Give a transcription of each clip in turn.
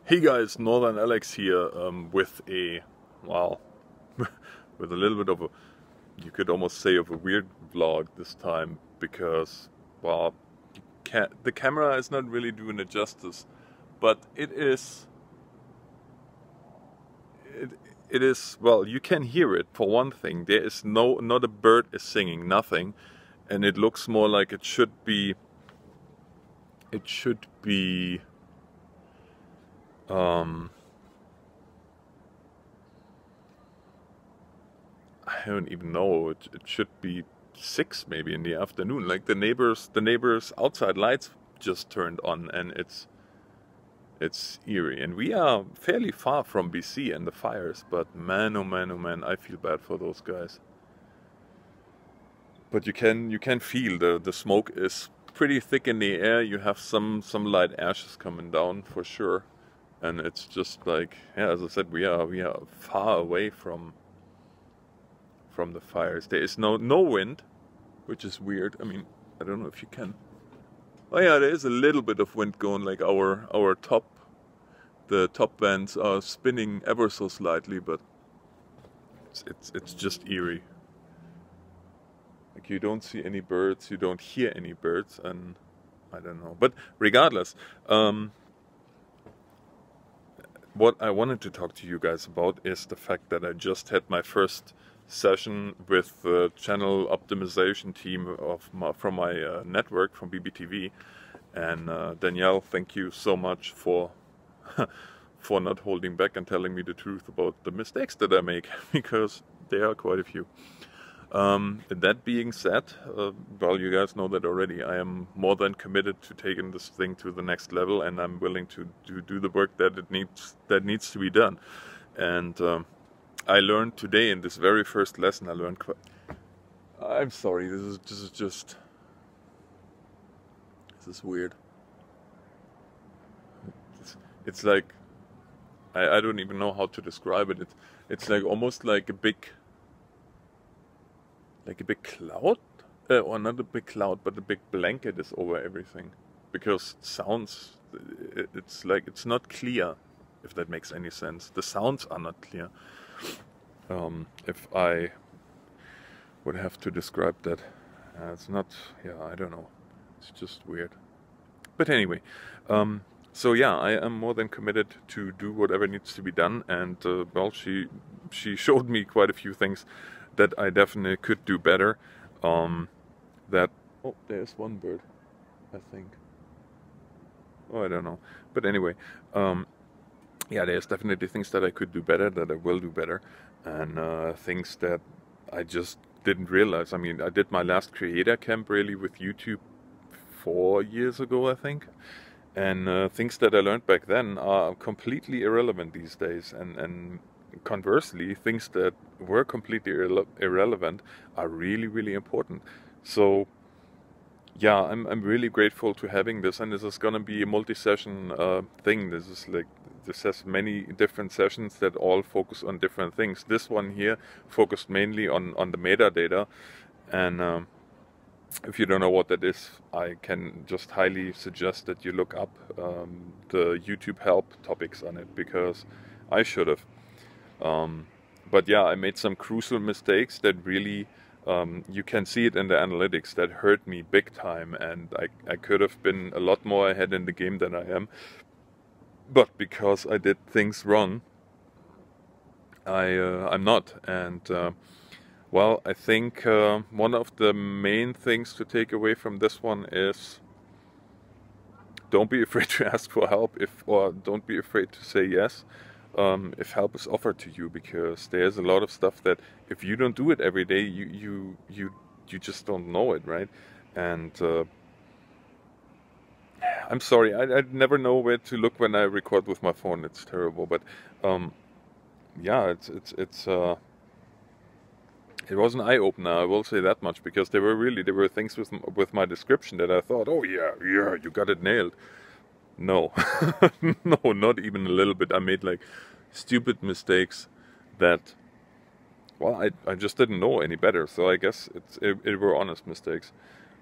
Hey guys, Northern Alex here with a, well, with a little bit of a, you could almost say of a weird vlog this time because, well, the camera is not really doing it justice, but it is, well, you can hear it for one thing. There is not a bird is singing, nothing, and it looks more like it should be, I don't even know. It should be 6 maybe in the afternoon. Like the neighbors' outside lights just turned on, and it's eerie. And we are fairly far from BC and the fires, but man, oh man, oh man, I feel bad for those guys. But you can feel the smoke is pretty thick in the air. You have some light ashes coming down for sure, and it's just like, yeah, as I said, we are far away from the fires. There is no wind, which is weird. I mean, I don't know if you can. Oh yeah, there is a little bit of wind going. Like the top bands are spinning ever so slightly, but it's just eerie. Like you don't see any birds, you don't hear any birds, and I don't know. But regardless, what I wanted to talk to you guys about is the fact that I just had my first session with the channel optimization team from my network, from BBTV, and Danielle, thank you so much for for not holding back and telling me the truth about the mistakes that I make, because there are quite a few. That being said, well, you guys know that already. I am more than committed to taking this thing to the next level, and I'm willing to do the work that needs to be done. And I learned today in this very first lesson. I'm sorry. This is weird. It's like I don't even know how to describe it. It's like almost like a big cloud, or not a big cloud, but a big blanket is over everything, because sounds, it's like it's not clear, if that makes any sense. The sounds are not clear. If I would have to describe that, it's not, yeah, I don't know, it's just weird. But anyway, so yeah, I am more than committed to do whatever needs to be done, and well, she showed me quite a few things that I definitely could do better. Oh, there's one bird, I think. Oh, I don't know. But anyway, yeah, there's definitely things that I could do better, that I will do better, and things that I just didn't realize. I mean, I did my last creator camp really with YouTube 4 years ago, I think. And things that I learned back then are completely irrelevant these days. And conversely, things that were completely irrelevant are really, really important. So yeah, I'm really grateful to having this, and this is gonna be a multi-session thing. This has many different sessions that all focus on different things. This one here focused mainly on the metadata, and if you don't know what that is, I can just highly suggest that you look up the YouTube help topics on it, because I should have. But yeah, I made some crucial mistakes that really, you can see it in the analytics, that hurt me big time, and I could have been a lot more ahead in the game than I am. But because I did things wrong, I'm not. And well, I think one of the main things to take away from this one is, don't be afraid to ask for help, or don't be afraid to say yes if help is offered to you, because there's a lot of stuff that if you don't do it every day, you just don't know it, right? And I'm sorry, I never know where to look when I record with my phone. It's terrible, but yeah, it was an eye-opener, I will say that much, because there were things with my description that I thought, oh yeah, you got it nailed. No, no, not even a little bit. I made like stupid mistakes that, well, I just didn't know any better. So I guess it were honest mistakes.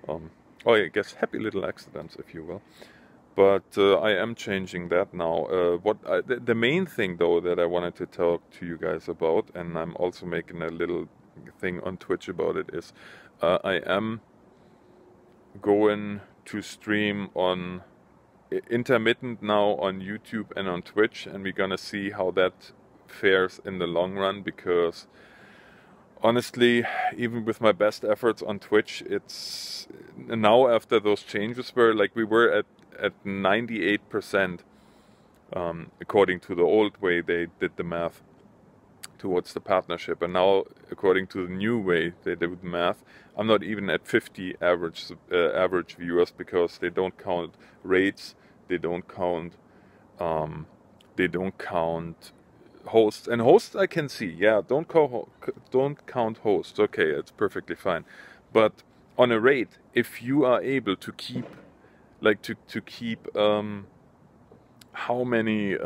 Oh, I guess happy little accidents, if you will. But I am changing that now. The main thing though that I wanted to talk to you guys about, and I'm also making a little thing on Twitch about it, is I am going to stream on intermittent now on YouTube and on Twitch, and we're gonna see how that fares in the long run, because honestly, even with my best efforts on Twitch, it's now after those changes were like we were at 98%, according to the old way they did the math towards the partnership, and now according to the new way they did the math, I'm not even at 50 average viewers, because they don't count rates, they don't count hosts, and hosts I can see, yeah, don't count hosts, okay, it's perfectly fine. But on a rate, if you are able to keep, like to keep how many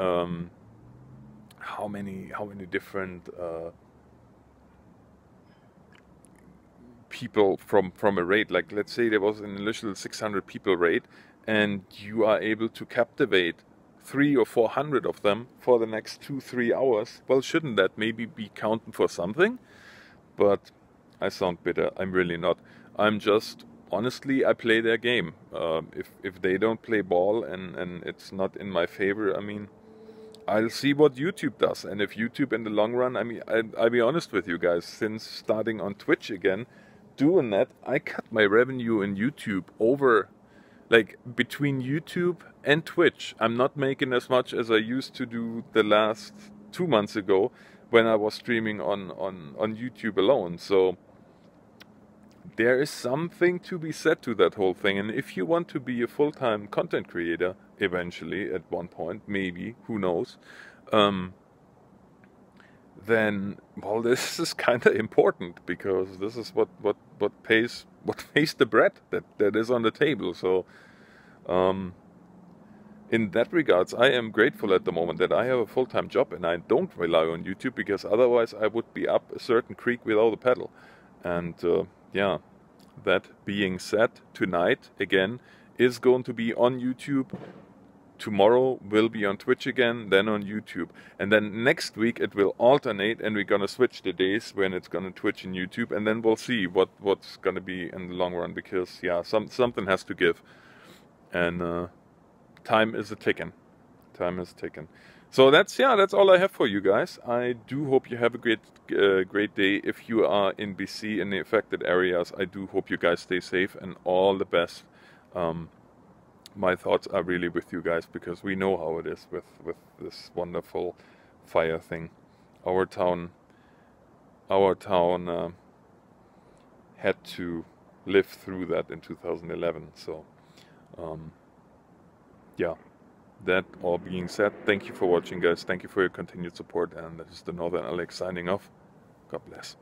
different people from a raid, like let's say there was an initial 600 people raid, and you are able to captivate 300 or 400 of them for the next 2-3 hours, well, shouldn't that maybe be counting for something? But I sound bitter, I'm really not. I'm just, honestly, I play their game. If they don't play ball and it's not in my favor, I mean, I'll see what YouTube does. And if YouTube in the long run, I mean, I'll be honest with you guys, since starting on Twitch again, doing that, I cut my revenue in YouTube over, like between YouTube and Twitch, I'm not making as much as I used to do the last 2 months ago when I was streaming on YouTube alone. So there is something to be said to that whole thing. And if you want to be a full-time content creator, eventually, at one point, maybe, who knows, then, well, this is kind of important, because this is what pays the bread that is on the table. So in that regards, I am grateful at the moment that I have a full-time job and I don't rely on YouTube, because otherwise I would be up a certain creek without a paddle. And yeah, that being said, tonight again is going to be on YouTube. Tomorrow will be on Twitch again, then on YouTube. And then next week it will alternate, and we're gonna switch the days when it's gonna Twitch and YouTube, and then we'll see what's gonna be in the long run, because yeah, something has to give. And time is ticking. Time is ticking. So that's all I have for you guys. I do hope you have a great day. If you are in BC, in the affected areas, I do hope you guys stay safe, and all the best. My thoughts are really with you guys, because we know how it is with this wonderful fire thing. Our town had to live through that in 2011. So yeah, that all being said, thank you for watching, guys. Thank you for your continued support, and this is the Northern Alex signing off. God bless.